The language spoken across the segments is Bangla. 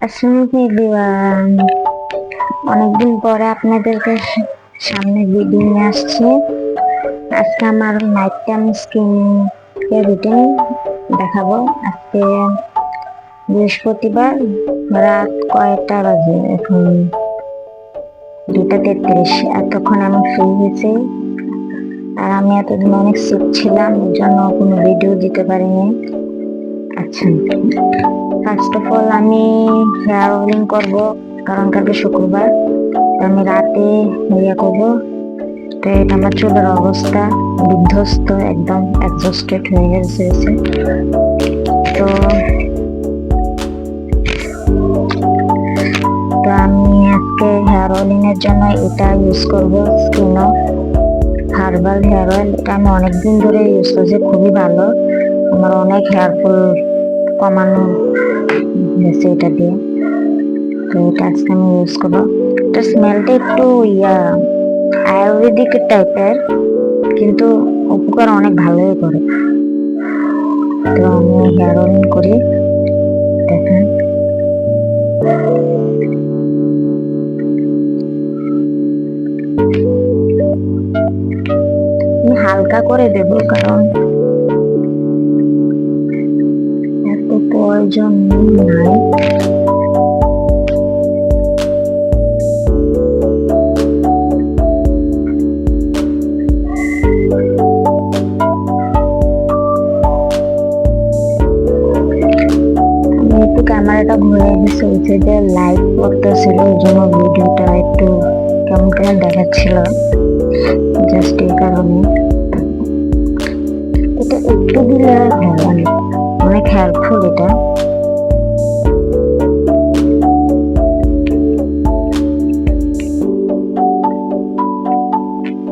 আসসালামু এভরিওয়ান, অনেকদিন পরে আপনাদেরকে সামনে ভিডিও নিয়ে আসছি। আজকে আমার night time skin care routine দেখাবো। আজকে বৃহস্পতিবার, রাত কয়টা বাজে এখন? 2:33। এতক্ষণ আমি ফ্রি হয়েছি, আর আমি এতদিন অনেক সিক ছিলাম, এর জন্য কোনো ভিডিও দিতে পারিনি। আচ্ছা, ফার্স্ট অফ অল আমি হেয়ার অয়েলিং করবো, কারণ কালকে শুক্রবার। আমি রাতে করবো। তো এটা আমার চুলের অবস্থা বিধ্বস্ত, একদম এক্সস্টেড হয়ে গেছে। তো তো আমি আজকে হেয়ার অয়েলিং এর জন্য এটা ইউজ করবো, স্কিনো হার্বাল হেয়ার অয়েল। এটা আমি অনেকদিন ধরে ইউজ করছি, খুবই ভালো। আমার অনেক হেয়ার ফল কমানো হয়েছে এটা দিয়ে। তো এটা আজকে আমি ইউজ করবো। এটা স্মেলটা একটু আয়ুর্বেদিক টাইপের, কিন্তু উপকার অনেক ভালোই করে। তো আমি হেয়ার অয়েলিং করি, দেখেন। আমি হালকা করে দেব, কারণ এত প্রয়োজন নাই। একটু ক্যামেরাটা ঘুরে দিচ্ছে, ওই সাইডে লাইট পড়তেছিল, ওই জন্য ভিডিওটা একটু কেমন কেমন দেখাচ্ছিল, জাস্ট এই কারণে। এটা একটু দিলে হয়, অনেক হেল্পফুল এটা।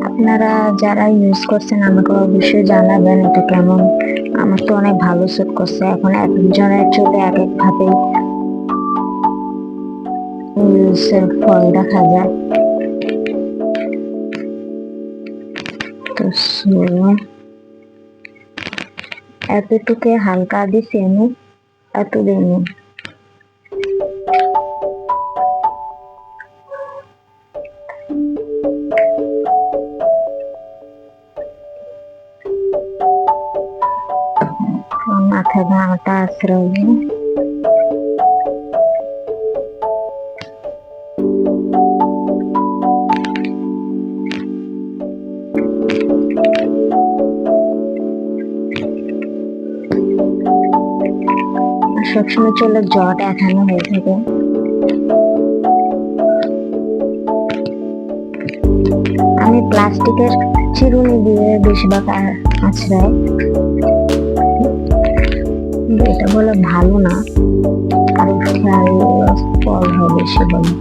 আপনারা যারা ইউজ করছেন আমাকে অবশ্যই জানাবেন এটা কেমন। আমার তো অনেক ভালো স্যুট করছে। এখন একজনের চুলে এক এক ভাবে ইউজের ফল দেখা যায়। তো এতটুকু হালকা দিছি আমি, এত দিইনি। মাথায় ঘামটা আশ্রয় সবসময় চুলের জট এখানে হয়ে থাকে। আমি প্লাস্টিকের চিরুনি দিয়ে বেশিরভাগ আছড়াই, এটা বলে ভালো না, আর ফল হয় বেশি বলে।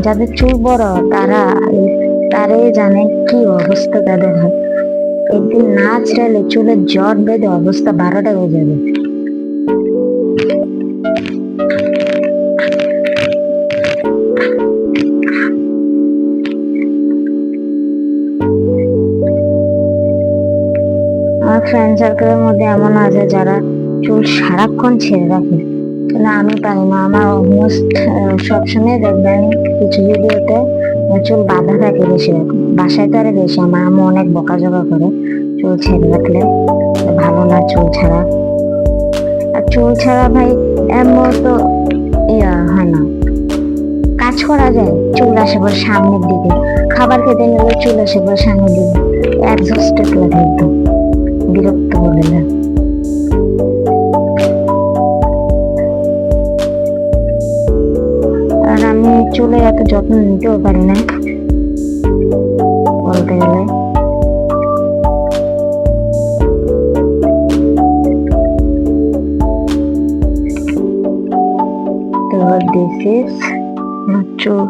যাদের চুল বড় তারাই জানে কি অবস্থা তাদের হয়। একদিন না আছড়ালে চুলের জট বেঁধে অবস্থা 12টা হয়ে যাবে। আমার ফ্রেন্ড সার্কেলের মধ্যে এমন আছে যারা চুল সারাক্ষণ ছেড়ে রাখে, কিন্তু আমি পারি না। আমার অলমোস্ট সবসময় দেখবেন কিছু ভিডিওতে চুল বাঁধা থাকে বেশিরভাগ। বাসায় তো আরো বেশি, আমার আম্মু অনেক বকাঝকা করে চুল ছেড়ে রাখলে ভালো না চুল ছাড়া। আর চুল ছাড়া ভাই এমন তো হয় না, কাজ করা যায়, চুল আসে পর সামনের দিকে, খাবার খেতে গেলে চুল আসে পর সামনের দিকে, এক্সস্টেড লাগে, একদম বিরক্ত করে না। আর আমি চুলে এত যত্ন নিতেও পারি না বলতে গেলে। তো দিস ইজ চুল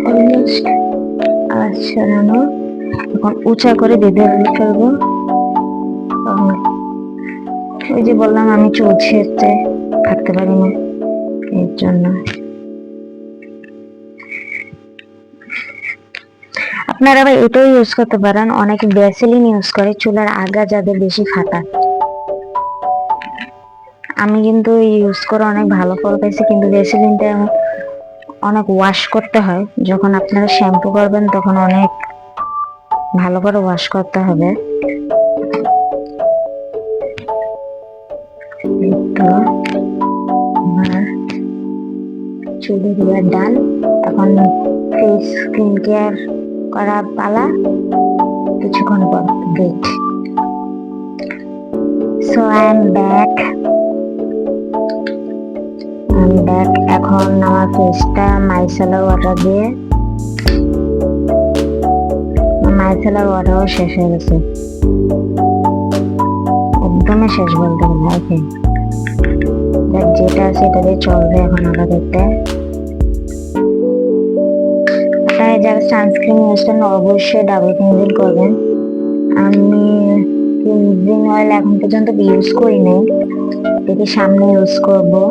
অলমোস্ট আছড়ানো। এখন উঁচা করে বেঁধে ফেলবো। ওই যে বললাম আমি চুল ছেড়তে থাকতে পারি না, এর জন্য। আপনারা আবার এটাও ইউজ করতে পারেন, অনেকে ভ্যাসলিন ইউজ করে চুলের আগা যাদের বেশি ফাটা, আমি কিন্তু ইউজ করে অনেক ভালো ফল পাইছি, কিন্তু ভ্যাসলিনটা অনেক ওয়াশ করতে হয়। যখন আপনারা শ্যাম্পু করবেন তখন অনেক ভালো করে ওয়াশ করতে হবে। তো আমার চুলে ধোয়া ডান, এখন ফেস স্কিন কেয়ার করা পালা, কিছুক্ষণ পর গেট। So I am back. এখন আমার ফেসটা মাইসেলার ওয়াটার দিয়ে, মাইসেলার ওয়াটারও শেষ হয়ে গেছে, একদমই শেষ বলতে গেলে। ওকে, যেটা আছে এটা দিয়ে চলবে এখন আমাদেরটা। আপনারা যারা সানস্ক্রিন ইউজ করেন অবশ্যই ডাবল ক্লিনজিং করবেন। আমি ক্লিনজিং অয়েল এখন পর্যন্ত ইউজ করি নাই, দেখি সামনে ইউজ করবো।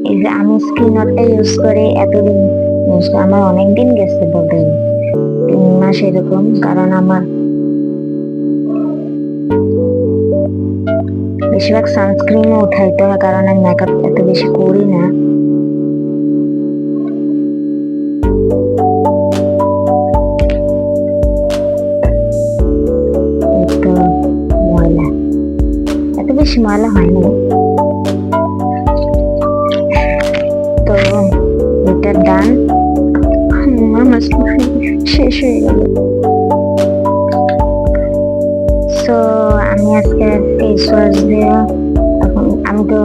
এই যে আমি স্কিন অয়েলটা ইউজ করি, এতদিন ইউজ করি, আমার অনেকদিন গেছে বলতে 3 মাস এরকম, কারণ আমার বেশিরভাগ সানস্ক্রিনও উঠাইতে হয়, কারণ আমি মেকআপ এত বেশি করি না। তো ময়লা, এত বেশি ময়লা হয় না। তো এটা ডান, আমার শেষ হয়ে গেল। সো আমি আজকে ফেস ওয়াশ দিয়ে, এখন আমি তো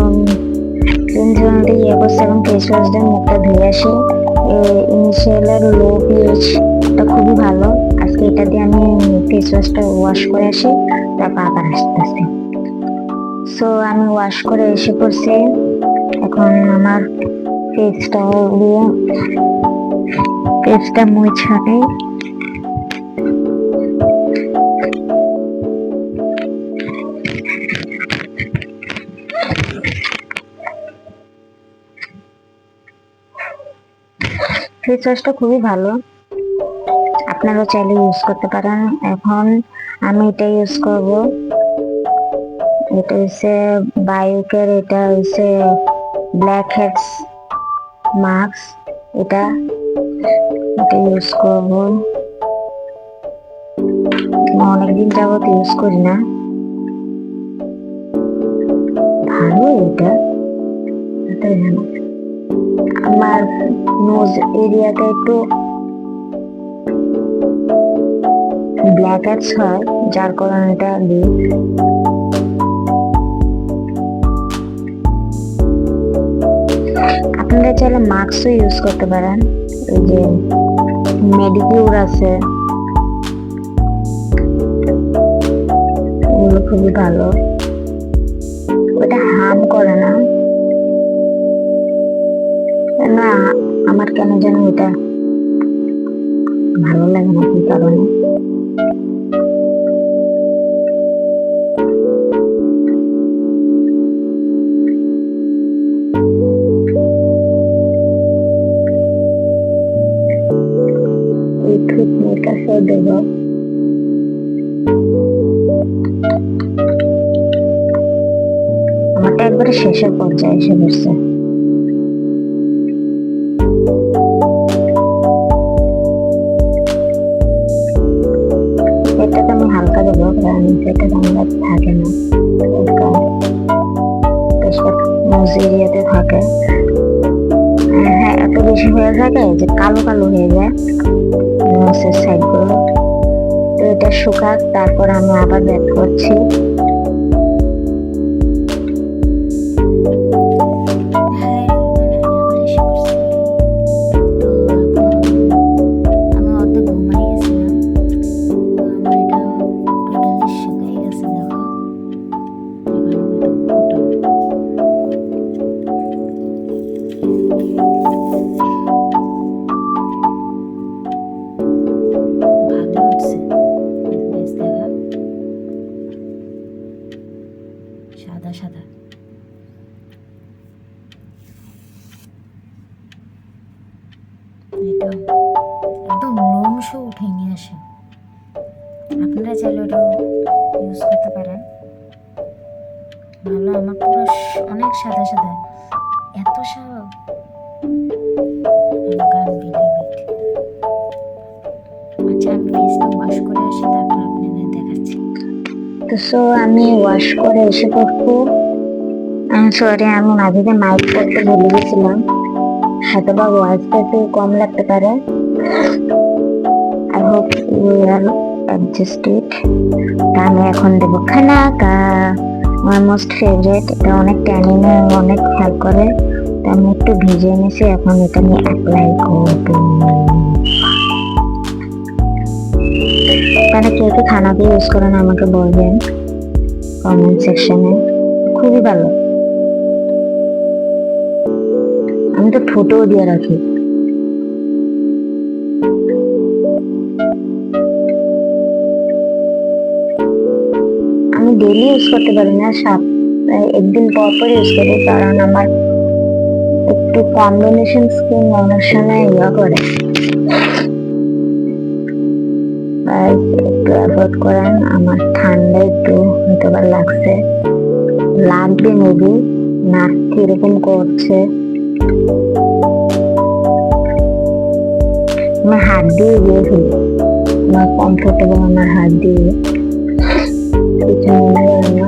ক্লিনজিংটা ইয়ে করছি, এবং ফেস ওয়াশ দিয়ে মুখটা ধুয়ে আসি। ইনিশিয়ালের লো পিএইচটা খুবই ভালো। আজকে এটা দিয়ে আমি ফেস ওয়াশটা ওয়াশ করে আসি, তারপর আবার আসতেছি। সো আমি ওয়াশ করে এসে পড়ছি, এখন আমার ফেসটা দিয়ে ফেসটা মুছে নেই। ফেস ওয়াশটা খুবই ভালো, আপনারাও চাইলে ইউজ করতে পারেন। এখন আমি এটা ইউজ করব, এটা হচ্ছে বায়োকের, এটা হচ্ছে ব্ল্যাক হেডস মাস্ক, এটা ইউজ করব। অনেকদিন যাবত ইউজ করি না, ভালো এটা, এটাই ভালো। আমার নোজ এরিয়াটা একটু ব্ল্যাক হেডস হয়, যার কারণে এটা দিই। আপনারা চাইলে মাস্কও ইউজ করতে পারেন, এই যে মেডিকিউর আছে, এগুলো খুবই ভালো, ওটা হার্ম করে না। না, আমার কেন যেন এটা ভালো লাগে না, কি কারণে। এই ট্রিটমেন্ট কাছে দেব, আমারটা একবারে শেষের পর্যায়ে এসে পড়ছে। এটাতে আমি হালকা দেবো, কারণ সেটা আমার থাকে না, নোজ এরিয়াতে থাকে। হ্যাঁ, এত বেশি হয়ে থাকে যে কালো কালো হয়ে যায় নোজের সাইড গুলো। তো এটা শুকাক, তারপর আমি আবার ব্যাক করছি। আপনারা চাইলে ওটাও ইউজ করতে পারেন। ভালো, আমার পুরো অনেক সাদা সাদা, এত সাদা গান বিলিভ ইট। আচ্ছা, আমি ফেসটা ওয়াশ করে আসি, তারপর আপনাদের দেখাচ্ছি। তো সো আমি ওয়াশ করে এসে পড়বো। সরি, আমি মাঝে মাইক করতে ভুলে গেছিলাম, হয়তো বা ভয়েসটা একটু কম লাগতে পারে। I hope you are adjusted. তা আমি এখন দেবো খানাকা, আমার মোস্ট ফেভারিট। এটা অনেক ট্যানিনে অনেক হেল্প করে। তো আমি একটু ভিজে নিয়েছি, এখন এটা আমি অ্যাপ্লাই করবো। তাহলে কে কে খানাকে ইউজ করেন আমাকে বলবেন কমেন্ট সেকশনে। খুবই ভালো, আমি তো ফটো দিয়ে রাখি। আমি ডেলি ইউজ করতে পারি না, একদিন পর পর ইউজ করি, কারণ আমার একটু কম্বিনেশন স্কিন অনেক সময় ইয়া করে। একটু অ্যাভয়েড করেন, আমার ঠান্ডা একটু হয়তো বা লাগছে, লাগবে মেবি, নাক কিরকম করছে। আমার হাত দিয়ে দিয়ে ফেলি, আমার কমফোর্টেবল আমার হাত দিয়ে, কিছু মনে করেন না।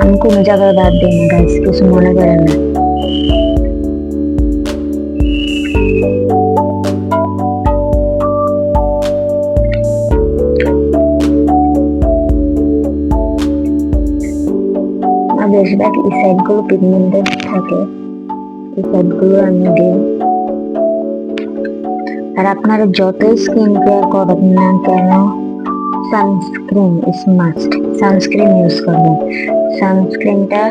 আমি কোনো জায়গায় বাদ দিই না গাইস, কিছু মনে করেন না। আর বেশিরভাগ এই সাইড গুলো পিগমেন্টেড থাকে, এই সাইড গুলো আমি দিই। আর আপনারা যতই স্কিন কেয়ার করেন না কেন, sunscreen is must. Sunscreen use করবেন, সানস্ক্রিনটা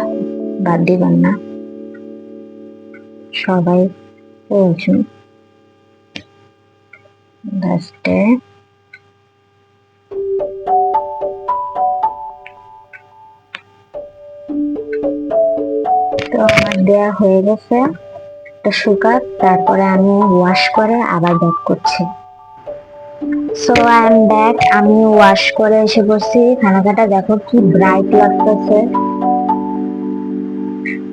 বাদ দিবেন না, সবাই বলছেন। লাস্টে তো আমার দেয়া হয়ে গেছে, এটা শুকাক, তারপরে আমি ওয়াশ করে আবার ব্যাক করছি। সো আই এম ব্যাক, আমি ওয়াশ করে এসে বসছি। খানাকাটা দেখো কি ব্রাইট লাগতেছে।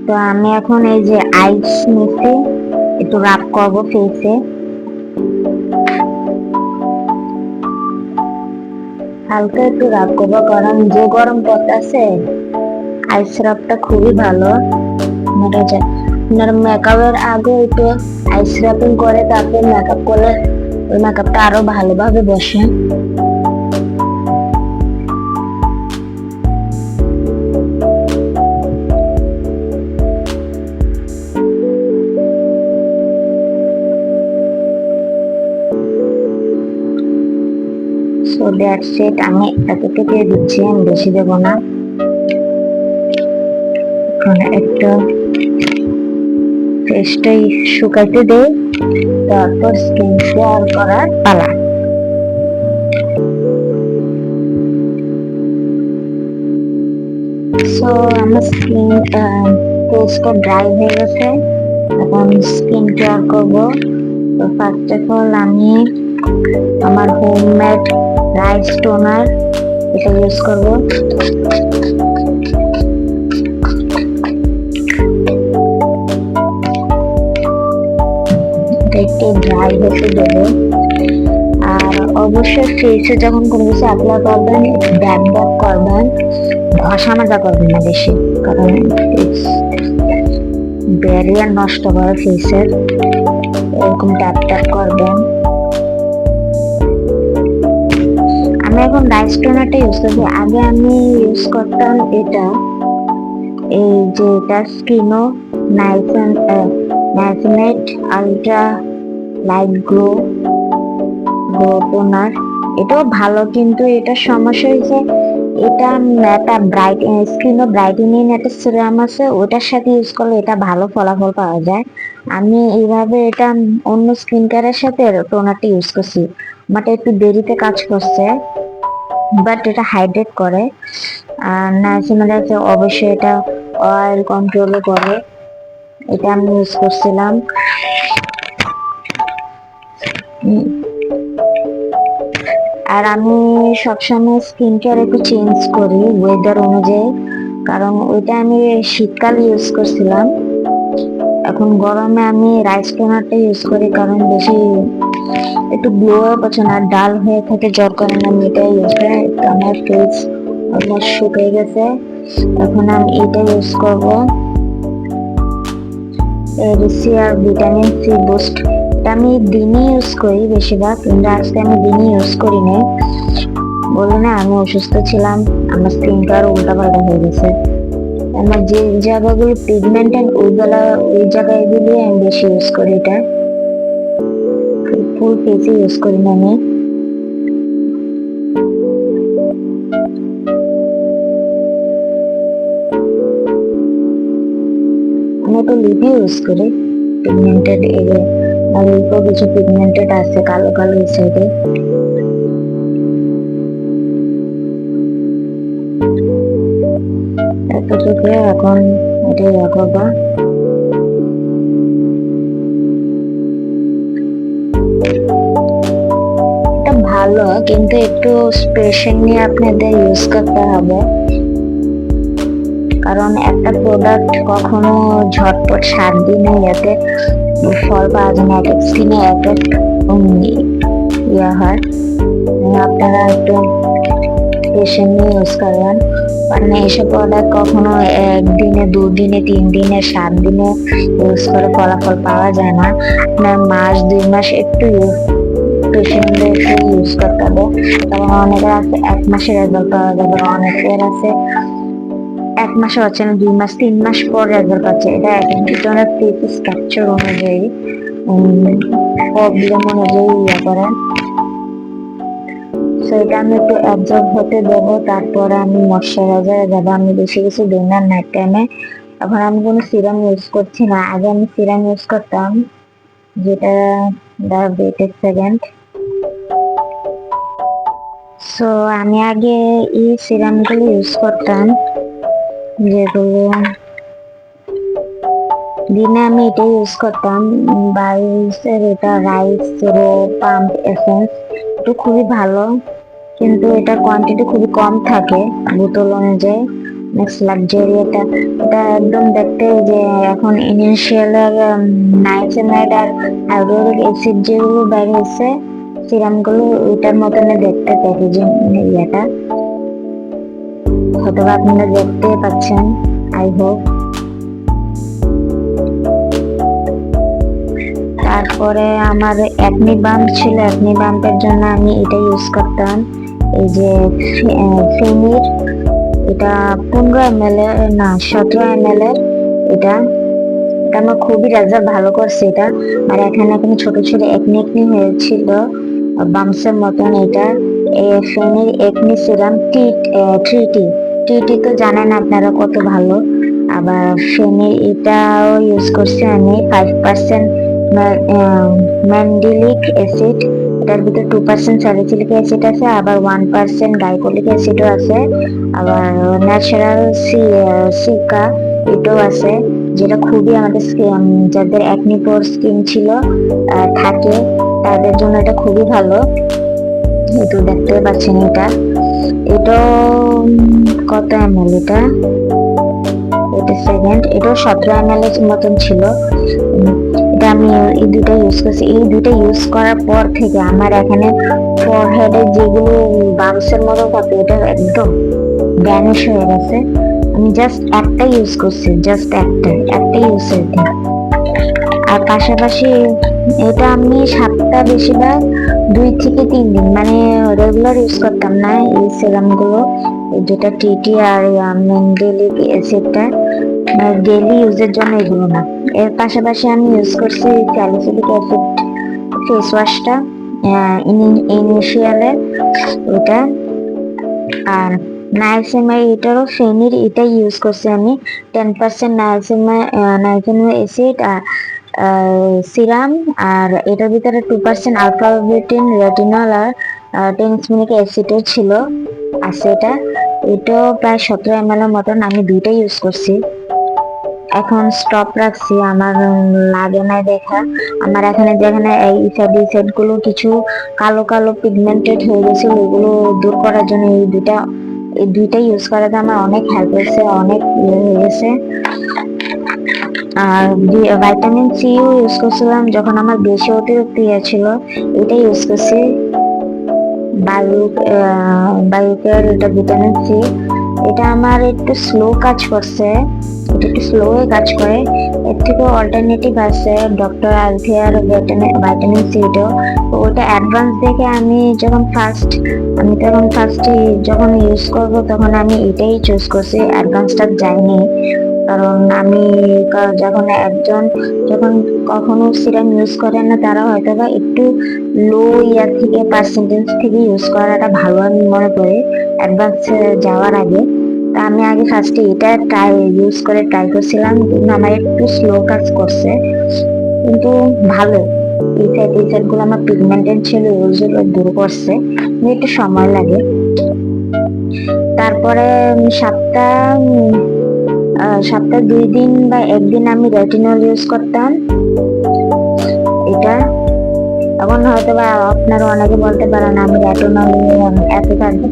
তো আমি এখন এই যে আইস নিচ্ছি, একটু রাব করবো ফেসে। হালকা একটু রাব করবো, কারণ যে গরম পড়তেছে, আইস রাবটা খুবই ভালো। আপনার মেকআপের আগে একটু আইস রাবিং করে তারপর মেকআপ করলে ওই মেকআপটা আরো ভালোভাবে বসে। সো দ্যাটস ইট, আমি এতটুকু দিচ্ছি, আমি বেশি দেবো না। এখন একটু ফেসটাই শুকাইতে দেই, তারপর স্কিন কেয়ার করার পালা। সো আমার স্কিন ফেসটা ড্রাই হয়ে গেছে, এখন স্কিন কেয়ার করবো। তো ফার্স্ট অফ অল আমি আমার হোমমেড রাইস টোনার এটা ইউজ করবো। একটু ড্রাই হতে দেবো। আর অবশ্যই ফেসে যখন কোনো কিছু অ্যাপ্লাই করবেন একটু ড্যাব ড্যাব করবেন, ঘষা মাজা করবেন না বেশি, কারণ ব্যারিয়ার নষ্ট করে ফেসের। এরকম ট্যাপ ট্যাপ করবেন। আমি এখন রাইস টোনারটা ইউজ করছি, আগে আমি ইউজ করতাম এটা, এই যে এটা স্কিনো নাইসিনেট আলট্রা লাইট গ্লো টোনার। এটাও ভালো, কিন্তু এটা সমস্যা হয়েছে, এটা একটা ব্রাইট স্কিন ব্রাইটেনিং একটা সিরাম আছে, ওটার সাথে ইউজ করলে এটা ভালো ফলাফল পাওয়া যায়। আমি এইভাবে এটা অন্য স্কিন কেয়ারের সাথে টোনারটা ইউজ করছি, বাট একটু দেরিতে কাজ করছে, বাট এটা হাইড্রেট করে। আর নাইসিনামাইড অবশ্যই এটা অয়েল কন্ট্রোলও করে। এটা আমি ইউজ করছিলাম। আর আমি সবসময় স্কিন কেয়ার একটু চেঞ্জ করি ওয়েদার অনুযায়ী, কারণ ওইটা আমি শীতকাল ইউজ করছিলাম। এখন গরমে আমি রাইস টোনারটা ইউজ করি, কারণ বেশি একটু গ্লো হয়ে পড়ছে না, ডাল হয়ে থাকে, যার কারণে আমি এটা ইউজ করি। আমার ফেস অলমোস্ট শুকিয়ে গেছে, এখন আমি এটা ইউজ করবো, রিসিয়ার ভিটামিন সি বুস্ট। এটা আমি দিনে ইউজ করি বেশিরভাগ, কিন্তু আজকে আমি দিনে ইউজ করি নাই। বলি না আমি অসুস্থ ছিলাম, আমার স্কিনটা আরো উল্টাপাল্টা হয়ে গেছে। আমার যে জায়গাগুলো পিগমেন্টেড ওই জায়গাগুলি আমি বেশি ইউজ করি। এটা ফুল ফেসে ইউজ করি না আমি। আমি তো লিপি ইউজ করি পিগমেন্টেড এরিয়া, আর লিপও কিছু পিগমেন্টেড আছে কালো কালো এই সাইডে। এতটুকু এখন এটা ইয়া করবা। এটা ভালো, কিন্তু একটু স্পেশাল নিয়ে আপনাদের ইউজ করতে হবে, কারণ একটা প্রোডাক্ট কখনো ঝটপট 7 দিনে ইয়াতে ফল পাওয়া যায় না, এক এক স্কিনে এক এক ইয়া হয়। আপনারা একটু পেশেন্ট নিয়ে ইউজ করবেন, মানে এইসব প্রোডাক্ট কখনো 1 দিনে 2 দিনে 3 দিনে 7 দিনে ইউজ করে ফলাফল পাওয়া যায় না। আপনার মাস 2 মাস একটু পেশেন্টদের ইউজ করতে হবে, কারণ অনেকের আছে 1 মাসের রেজাল্ট পাওয়া যাবে, অনেকের আছে 1 মাসে হচ্ছে না, 2 মাস 3 মাস পর রেজাল্ট পাচ্ছে। এটা এক একজনের ফেস স্ট্রাকচার অনুযায়ী প্রবলেম অনুযায়ী ইয়ে করে। সো এটা আমি একটু অ্যাবজর্ব হতে দেবো, তারপরে আমি ময়শ্চারাইজারে যাবো। আমি বেশি কিছু দিই না নাইট টাইমে। এখন আমি কোনো সিরাম ইউজ করছি না, আগে আমি সিরাম ইউজ করতাম, যেটা ডায়াবেটিক সেকেন্ড। সো আমি আগে এই সিরামগুলো ইউজ করতাম, যেগুলো দিনে আমি এটা ইউজ করতাম। বাইসের এটা রাইস রো পাম্প এসেন্স, এটা খুবই ভালো, কিন্তু এটা কোয়ান্টিটি খুবই কম থাকে বোতল অনুযায়ী। নেক্সট লাক্সারি, এটা একদম দেখতে যে এখন ইনিশিয়ালের নাইসিনামাইড আর হাইড্রোলিক অ্যাসিড যেগুলো বের হয়েছে সিরাম গুলো, ওইটার মতন দেখতে প্যাকেজিং ইয়েটা, হয়তো আপনারা দেখতে পাচ্ছেন, আই হোপ। তারপরে আমার অ্যাকনি বাম্প ছিল, অ্যাকনি বাম্পের জন্য আমি এটা ইউজ করতাম, এই যে ফেনির, এটা 15 ml এর না 17 ml এর। এটা এটা আমার খুবই রেজাল্ট ভালো করছে এটা। আর এখানে এখানে ছোট ছোট একনি একনি হয়েছিল বাম্পসের মতন। এটা ফেনির একনি সিরাম ট্রিটি টিটি তো জানেন আপনারা কত ভালো। আবার ফেনির এটাও ইউজ করছি আমি 5% ম্যান্ডিলিক অ্যাসিড, এটার ভিতরে 2% স্যালিসিলিক অ্যাসিড আছে, আবার 1% গাইকোলিক অ্যাসিডও আছে, আবার ন্যাচারাল সিকা এটাও আছে, যেটা খুবই আমাদের যাদের অ্যাকনি পোর স্কিন ছিল থাকে তাদের জন্য এটা খুবই ভালো। একটু দেখতে পাচ্ছেন এটা, এটাও কত ml, এটা সেকেন্ড, এটাও 17 ml এর মতন ছিল। এটা আমি এই দুটো ইউজ করছি। এই দুটো ইউজ করার পর থেকে আমার এখানে ফরহেডে যেগুলো বাম্পসের মতো থাকে এটা একদম ভ্যানিশ হয়ে গেছে। আমি জাস্ট একটা ইউজ করছি, জাস্ট একটা ইউজের দিন। আর পাশাপাশি এটা আমি সপ্তাহ বেশিরভাগ 2 থেকে 3 দিন, মানে রেগুলার ইউজ করতাম না এই সিরাম গুলো, যেটা টিটি আর ম্যান্ডেলিক অ্যাসিডটা ডেইলি ইউজের জন্য, এগুলো না। এর পাশাপাশি আমি ইউজ করছি স্যালিসিলিক অ্যাসিড ফেস ওয়াশটা ইনিশিয়ালের ওটা, আর নাইসিনামাইড এটারও ফেনির এটা ইউজ করছি আমি 10% নাইসিনামাইড অ্যাসিড আর সিরাম, আর এটার ভিতরে 2% আলফা বিউটিন রেটিনল আর টেনসমিনিক অ্যাসিডের ছিল আছে। এটাও প্রায় 17 ml এর মতন, আমি দুইটাই ইউজ করছি। এখন স্টপ রাখছি, আমার লাগে না দেখা। আমার এখানে যেখানে এই সাইড গুলো কিছু কালো কালো পিগমেন্টেড হয়ে গেছিল, ওগুলো দূর করার জন্য এই দুইটা ইউজ করাতে আমার অনেক হেল্প হয়েছে, অনেক হয়ে গেছে। আর ভাইটামিন সিও ইউজ করছিলাম যখন আমার বেশি অতিরিক্ত ছিল, এটা ইউজ করছি। বায়ু বায়ুকের এটা ভিটামিন সি, এটা আমার একটু স্লো কাজ করছে, এটা একটু স্লো কাজ করে। এর থেকে অল্টারনেটিভ আছে ডক্টর আলথিয়ার ভাইটামিন সি, ওটা অ্যাডভান্স দেখে আমি তখন ফার্স্টে যখন ইউজ করব তখন আমি এটাই চুজ করছি, অ্যাডভান্সটা যাইনি। কারণ আমি যখন কখনো সিরাম ইউজ করে না, তারা হয়তো বা একটু লো ইয়ার থেকে পার্সেন্টেজ থেকে ইউজ করাটা ভালো আমি মনে করি অ্যাডভান্স যাওয়ার আগে। তা আমি আগে ফার্স্টে এটা ট্রাই করছিলাম, কিন্তু আমার একটু স্লো কাজ করছে, কিন্তু ভালো। এই সাইড গুলো আমার পিগমেন্টেড ছিল, ওইগুলো দূর করছে, কিন্তু একটু সময় লাগে। তারপরে সপ্তাহে 2 দিন বা একদিন আমি রেটিনল ইউজ করতাম। এটা এখন হয়তো বা আপনারা অনেকে বলতে পারেন আমি রেটিনল এত থাকবে,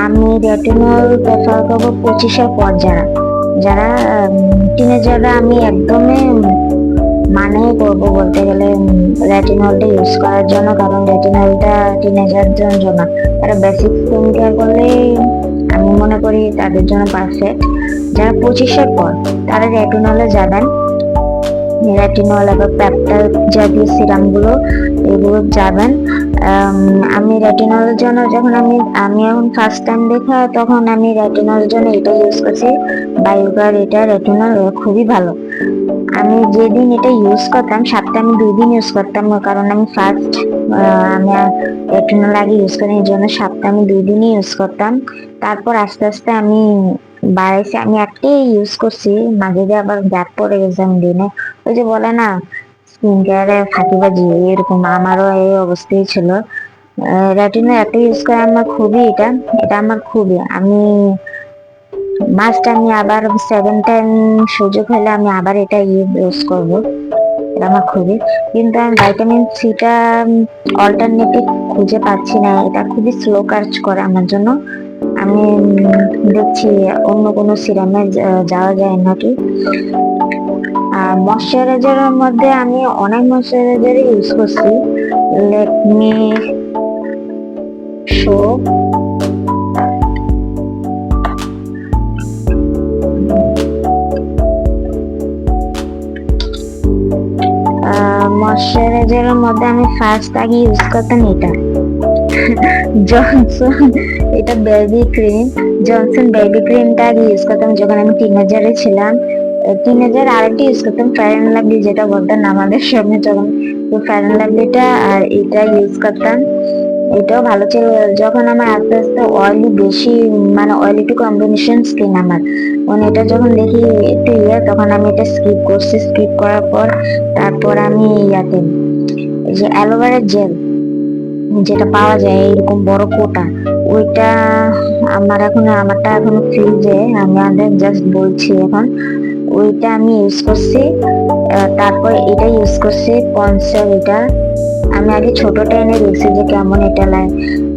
আমি রেটিনল প্রেফার করবো 25-এর পর, যারা যারা টিনেজাররা আমি একদমই মানে করবো বলতে গেলে রেটিনলটা ইউজ করার জন্য। কারণ রেটিনলটা টিনেজারদের জন্য না, তারা বেসিক স্কিন কেয়ার করলে আমি মনে করি তাদের জন্য পারফেক্ট। যারা 25-এর পর তারা রেটিনলে যাবেন, রেটিনল এবং পেপটাইড জাতীয় সিরাম গুলো এগুলো যাবেন। আমি রেটিনলের জন্য যখন আমি এখন ফার্স্ট টাইম দেখা, তখন আমি রেটিনলের জন্য এটা ইউজ করছি, বায়োগার। এটা রেটিনল খুবই ভালো। আমি যেদিন এটা ইউজ করতাম, সপ্তাহে আমি 2 দিন ইউজ করতাম, কারণ আমি রেটিনল আগে ইউজ করি, এই জন্য সপ্তাহে আমি 2 দিনই ইউজ করতাম। তারপর আস্তে আস্তে আমি বাড়াইছি, আমি একটাই ইউজ করছি, মাঝে দিয়ে আবার গ্যাপ পড়ে গেছে আমি দিনে। ওই যে বলে না স্কিন কেয়ারে ফাঁকিবাজি, এরকম আমারও এই অবস্থাই ছিল। রেটিনা এত ইউজ করে আমার খুবই, এটা এটা আমার খুবই, আমি আবার 7 টাইম সুযোগ হলে আমি আবার এটা ইউজ করব, এটা আমার খুবই। কিন্তু আমি ভাইটামিন সিটা অল্টারনেটিভ খুঁজে পাচ্ছি না, এটা খুবই স্লো কাজ করে আমার জন্য। আমি দেখছি অন্য কোনো সিরামে যাওয়া যায় নাকি। আর ময়শ্চারাইজারের মধ্যে আমি অনেক ময়শ্চারাইজার ইউজ করছি। লেট মি শো, ময়শ্চারাইজারের মধ্যে আমি ফার্স্ট আগে ইউজ করতাম এটা জনসন, এটা বেবি ক্রিম। জনসন বেবি ক্রিমটা আগে ইউজ করতাম যখন আমি টিনেজারে ছিলাম। টিনেজার আরেকটা ইউজ করতাম ফেয়ার অ্যান্ড লাভলি, যেটা বলতেন আমাদের সামনে তখন, তো ফেয়ার অ্যান্ড লাভলিটা আর এটা ইউজ করতাম। এটাও ভালো ছিল। যখন আমার আস্তে আস্তে অয়েলি বেশি, মানে অয়েলি টু কম্বিনেশন স্কিন আমার, মানে এটা যখন দেখি একটু তখন আমি এটা স্কিপ করছি। স্কিপ করার পর তারপর আমি এই যে অ্যালোভেরা জেল যেটা পাওয়া যায় এরকম বড় কোটা, ওইটা আমারটা এখন ফ্রিজে, আমি আগে জাস্ট বলছি এখন। ওইটা আমি ইউজ করছি। তারপর এটা ইউজ করছি পন্সের, এটা আমি আগে ছোটটা এনে দেখছি যে কেমন এটা লাগে।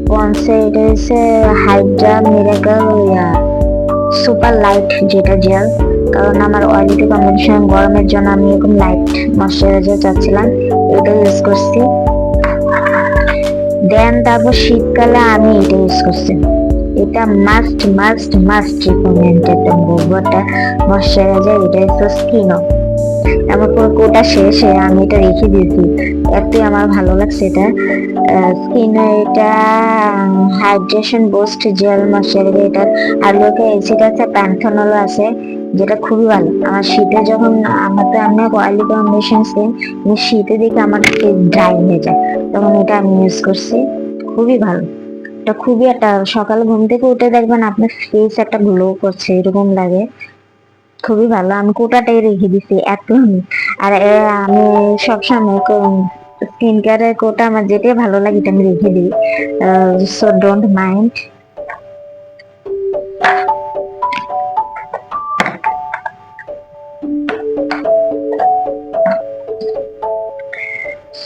পন্সের এটা হচ্ছে হাইড্রা মিরাকল সুপার লাইট, যেটা জেল। কারণ আমার অয়েলি টু কম্বিনেশন গরমের জন্য আমি এরকম লাইট ময়শ্চারাইজার চাচ্ছিলাম, এটা ইউজ করছি। দেন তারপর শীতকালে আমি এটা ইউজ করছি, এটা মাস্ট মাস্ট মাস্ট রিকমেন্ড, একটা গোবরটা ময়শ্চারাইজার, এটা হচ্ছে স্কিনো। আমার পুরো কোটা শেষে আমি এটা রেখে দিয়েছি, এতই আমার ভালো লাগছে এটা। স্কিনে এটা হাইড্রেশন বুস্ট জেল ময়শ্চারাইজার, এটা হাইড্রোকে অ্যাসিড আছে, প্যান্থনল আছে, যেটা খুবই ভালো। আমার শীতে যখন আমার তো এমনি অয়েলি কম্বিনেশন স্কিন, শীতে দেখে আমার ফেস ড্রাই হয়ে যায়, তখন এটা আমি ইউজ করছি, খুবই ভালো। এটা খুবই একটা, সকালে ঘুম থেকে উঠে দেখবেন আপনার ফেস একটা গ্লো করছে, এরকম লাগে, খুবই ভালো। আমি কোটাটাই রেখে দিছি এত। আর আমি সবসময় স্কিন কেয়ারের কোটা আমার যেটাই ভালো লাগে এটা আমি রেখে দিই, সো ডোন্ট মাইন্ড।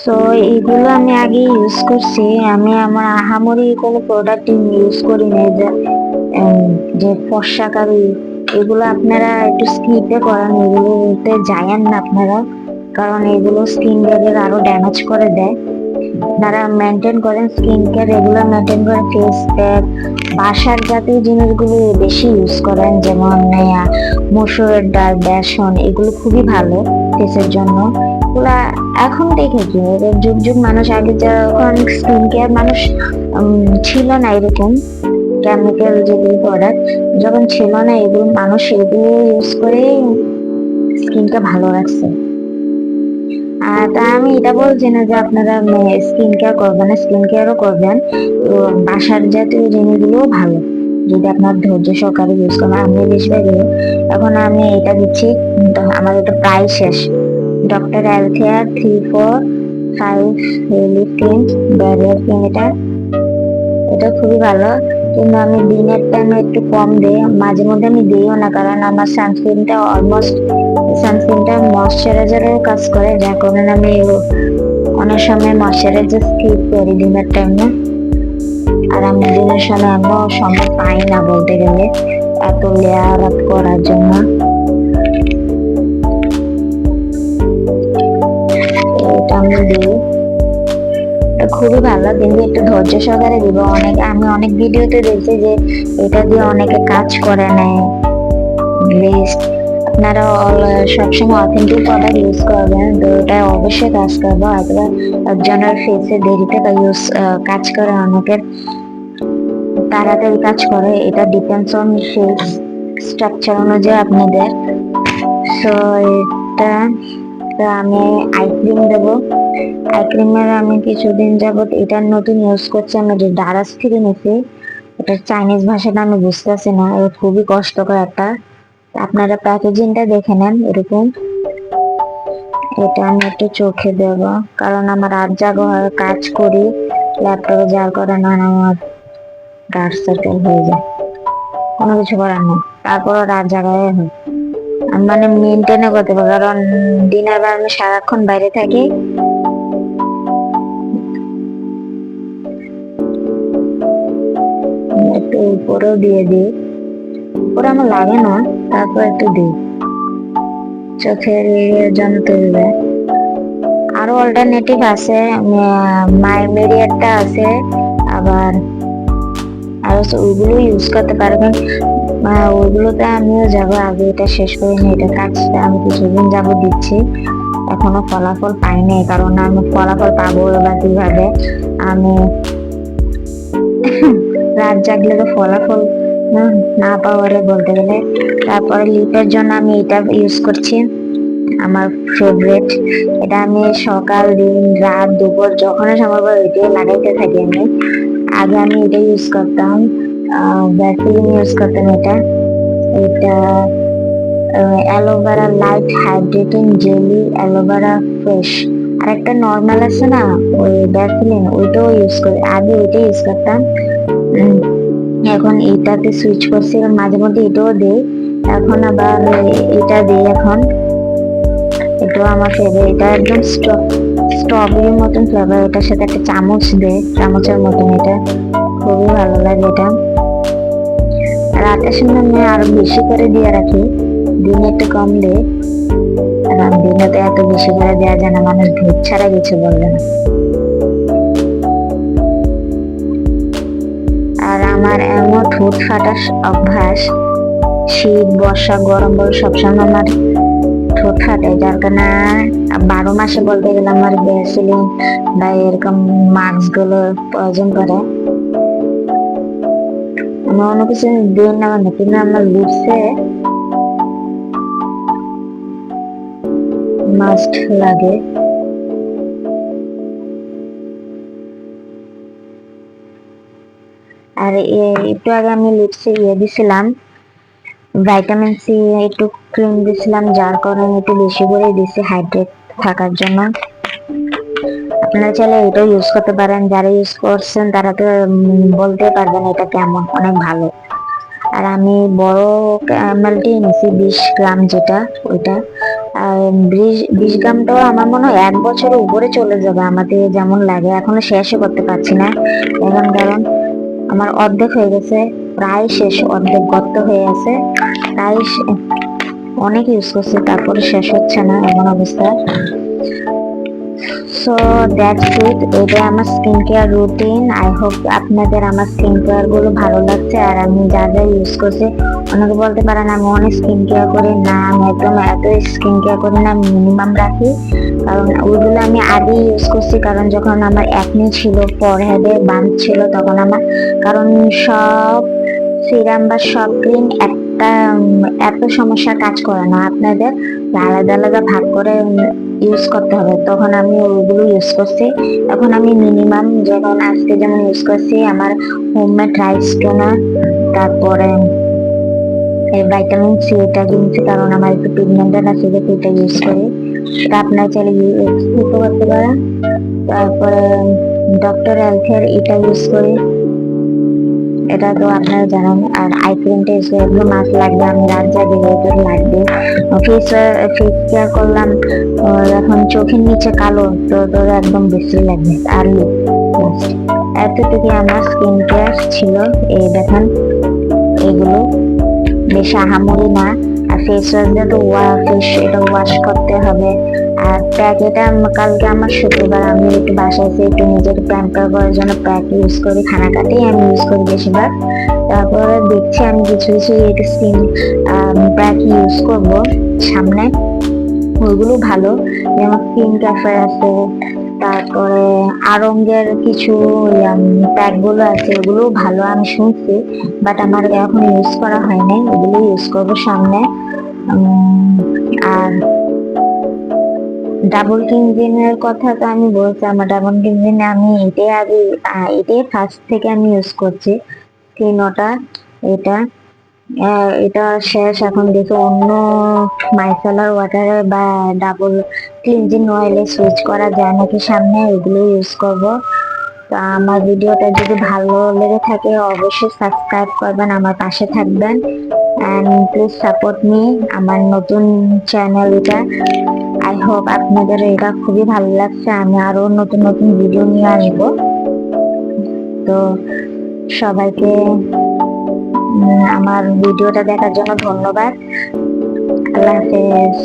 সো এইগুলো আমি আগে ইউজ করছি। আমি আমার আহামরি কোনো প্রোডাক্ট ইউজ করি না। যে ফর্সাকারি এগুলো আপনারা একটু স্কিপে করেন, এগুলোতে যায়েন না আপনারা, কারণ এগুলো স্কিন কেয়ার আরো ড্যামেজ করে দেয়। যারা মেনটেন করেন স্কিন কেয়ার, রেগুলার মেনটেন করেন, ফেস প্যাক, বাসার জাতীয় জিনিসগুলো বেশি ইউজ করেন, যেমন মসুরের ডাল, বেসন, এগুলো খুবই ভালো ফেসের জন্য। এগুলা এখন দেখেছি যুগ যুগ মানুষ, আগে যখন স্কিন কেয়ার মানুষ ছিল না এরকম কেমিক্যাল যেগুলো প্রোডাক্ট যখন ছিল না, এগুলো মানুষ এগুলো ইউজ করে স্কিনটা ভালো রাখছে। আর তা আমি এটা বলছি না যে আপনারা স্কিন কেয়ার করবেন না, স্কিন কেয়ারও করবেন। তো বাসার জাতীয় জিনিসগুলোও ভালো যদি আপনার ধৈর্য সহকারে ইউজ করেন। আমি বেশিরভাগ এখন আমি এটা দিচ্ছি, আমার এটা প্রায় শেষ। ডক্টর অ্যালথেয়ার 345 লিফটিং ব্যারিয়ার ক্রিম, এটা খুবই ভালো। কিন্তু আমি দিনের টাইমে একটু কম দিই, মাঝে মধ্যে আমি দিইও না, কারণ আমার সানস্ক্রিনটা ময়শ্চারাইজারের কাজ করে, যার কারণে আমি অনেক সময় ময়শ্চারাইজার স্কিপ করি দিনের টাইমে। আর আমি দিনের সময় আমিও সময় পাই না বলতে গেলে এত লেয়ার আপ করার জন্য। এটা আমি দিই, খুবই ভালো, কিন্তু একটু ধৈর্য সহকারে দিব। আমি অনেক ভিডিওতে দেখছি যে এটা দিয়ে অনেকে কাজ করে নেয় গ্লেজ। আপনারা সবসময় অথেন্টিক প্রোডাক্ট ইউজ করবেন, তো এটা অবশ্যই কাজ করবে। অথবা একজনের ফেসে দেরিতে কাজ করে, অনেকের তাড়াতাড়ি কাজ করে, এটা ডিপেন্ডস অন ফেস স্ট্রাকচার অনুযায়ী আপনাদের। সো এটা আমি আই ক্রিম দেবো। আই ক্রিমের আমি কিছুদিন যাবত এটা নতুন ইউজ করছি, আমি যে ডারাস থেকে নিছি। এটা চাইনিজ ভাষাটা আমি বুঝতেছি না, এটা খুবই কষ্টকর একটা। আপনারা প্যাকেজিংটা দেখে নেন এরকম। এটা আমি একটু চোখে দেব, কারণ আমার আর জায়গায় কাজ করি ল্যাপটপে, যার কারণে আমার ডার্ক সার্কেল হয়ে যায়, কোনো কিছু করার নেই। তারপর রাত জায়গায় হয়, আমি মানে মেনটেনে করতে পারি, কারণ দিনের বেলা আমি সারাক্ষণ বাইরে থাকি। একটু উপরেও দিয়ে দিই, উপরে আমার লাগে না, তারপর একটু দিই, চোখের জন্য তৈরি হয়। আরো অল্টারনেটিভ আছে, মেরিয়ারটা আছে, আবার আরো ওইগুলো ইউজ করতে পারবেন। ওইগুলোতে আমিও যাবো, আগে এটা শেষ করিনি। এটা কাজটা আমি কিছুদিন যাব দিচ্ছি, এখনো ফলাফল পাইনি, কারণ আমি ফলাফল পাবো এবার কিভাবে। আমি রাত জাগলে তো ফলাফল না পাওয়ারে বলতে গেলে। তারপরে লিপের জন্য আমি এটা ইউজ করছি, আমার ফেভারিট। এটা আমি সকাল, দিন, রাত, দুপুর যখন সময় পাই এটাই লাগাইতে থাকি আমি। আগে আমি এটা ইউজ করতাম, ভ্যাসলিন ইউজ করতাম। এটা এটা aloe vera light hydrating jelly, aloe vera fresh. আর একটা নর্মাল আছে না ওই ভ্যাসলিন, ওইটাও ইউজ করি। আগে ওইটা ইউজ করতাম, এখন এটাতে সুইচ করছি। মাঝে মধ্যে এটাও দিই, এখন আবার এটা দিই। এখন এটাও আমার ফেভারিট, এটা একদম স্ট্রবেরির মতন ফ্লেভার। এটার সাথে একটা চামচ দেয়, চামচের মতন, এটা খুবই ভালো লাগে। এটা রাতের সময় আমি আরো বেশি করে দিয়ে রাখি, দিনে একটু কম দিই, কারণ দিনে তো এত বেশি করে দেওয়া যায় না, মানুষ ভূত ছাড়া কিছু বলবে না। আর আমার এমন ঠোঁট ফাটার অভ্যাস, শীত, বর্ষা, গরম বল সবসময় আমার ঠোঁট ফাটে, যার কারণে 12 মাসে বলতে গেলে আমার ভ্যাসলিন বা এরকম মাস্ক গুলো প্রয়োজন পড়ে। আমি অন্য কিছু দিই না, কিন্তু আমার লিপসে মাস্ট লাগে। আর একটু আগে আমি লিপসে দিছিলাম ভিটামিন সি, একটু ক্রিম দিছিলাম, যার কারণে একটু বেশি করে দিছি হাইড্রেট থাকার জন্য। আপনারা চাইলে এটাও ইউজ করতে পারেন, যারা ইউজ করছেন তারা তো বলতে পারবেন এটা কেমন, অনেক ভালো। আর আমি বড় এমএলটি নিছি 20 গ্রাম, যেটা ওইটা আর 20 গ্রামটাও আমার মনে হয় 1 বছরের উপরে চলে যাবে আমাদের যেমন লাগে, এখনো শেষও করতে পারছি না এখন, কারণ আমার অর্ধেক হয়ে গেছে, প্রায় শেষ, অর্ধেক গর্ত হয়ে আছে, প্রায় অনেক ইউজ করছি তারপরে শেষ হচ্ছে না এমন অবস্থা। সো দ্যাটস ইট, এটাই আমার skin care routine. I hope আপনাদের আমার স্কিন কেয়ার গুলো ভালো লাগছে। আর আমি যা যা ইউজ করছি, অনেকে বলতে পারেন আমি অনেক স্কিন কেয়ার করি, না আমি একদম এত স্কিন কেয়ার করি না, মিনিমাম রাখি। কারণ ওইগুলো আমি আগে ইউজ করছি, কারণ যখন আমার অ্যাকনে ছিল, ফরহেডে বার্ন ছিল, তখন আমার, কারণ সব সিরাম বা সব ক্রিম একটা এত সমস্যা কাজ করে না, আপনাদের আলাদা আলাদা ভাগ করে ইউজ করতে হবে। তখন আমি ওইগুলো ইউজ করছি। এখন আমি মিনিমাম, যেমন আজকে যেমন ইউজ করছি আমার হোমমেড রাইস টোনার, তারপরে এই ভাইটামিন সি এটা কিনছি, কারণ আমার একটু পিগমেন্টেড আছে, এটা ইউজ করি। এটা আপনার চাইলে ইউজ করতে পারেন। তারপরে ডক্টর হেলথের এটা ইউজ করি, এটা তো আপনারা জানেন। আর আই ক্রিমটা ইউজ করি, এগুলো মাস্ট লাগবে, আমি রাত জাগি এগুলো লাগবে। ফেস ফেস কেয়ার করলাম, এখন চোখের নিচে কালো, তো তোর একদম বেশি লাগবে। আর লিপ, এতটুকু আমার স্কিন কেয়ার ছিল। এই দেখেন, এগুলো বেশি আহামরি না। আর ফেস ওয়াশ দিয়ে তো ফেস এটা ওয়াশ করতে হবে। আর প্যাক, এটা কালকে আমার শুক্রবার, আমি একটু বাসায় এসে একটু নিজের প্যাম্পার করার জন্য প্যাক ইউজ করি, খানা কাটেই আমি ইউজ করি বেশিরভাগ। তারপরে দেখছি আমি কিছু কিছু একটু স্কিন প্যাক ইউজ করব সামনে, ওইগুলো ভালো, যেমন স্কিন ক্যাফে আছে, তারপরে আরঙ্গের কিছু প্যাক গুলো আছে, ওগুলো ভালো আমি শুনছি, বাট আমার এখন ইউজ করা হয় নাই, ওগুলো ইউজ করবো সামনে। আর ডাবল ক্লিনজিংয়ের কথা তো আমি বলছি, আমার ডাবল ক্লিনজিং আমি এটাই আগে, এটাই ফার্স্ট থেকে আমি ইউজ করছি, ক্লিনোটা। এটা এটা শেষ, এখন দেখি অন্য মাইসেলার ওয়াটারে বা ডাবল ক্লিনজিং অয়েলে সুইচ করা যায় নাকি সামনে, এগুলো ইউজ করব। তো আমার ভিডিওটা যদি ভালো লেগে থাকে অবশ্যই সাবস্ক্রাইব করবেন, আমার পাশে থাকবেন, এন্ড প্লিজ সাপোর্ট মি, আমার নতুন চ্যানেল এটা। আই হোপ আপনাদের এটা খুবই ভালো লাগছে, আমি আরো নতুন নতুন ভিডিও নিয়ে আসবো। তো সবাইকে আমার ভিডিওটা দেখার জন্য ধন্যবাদ। আল্লাহ হাফেজ।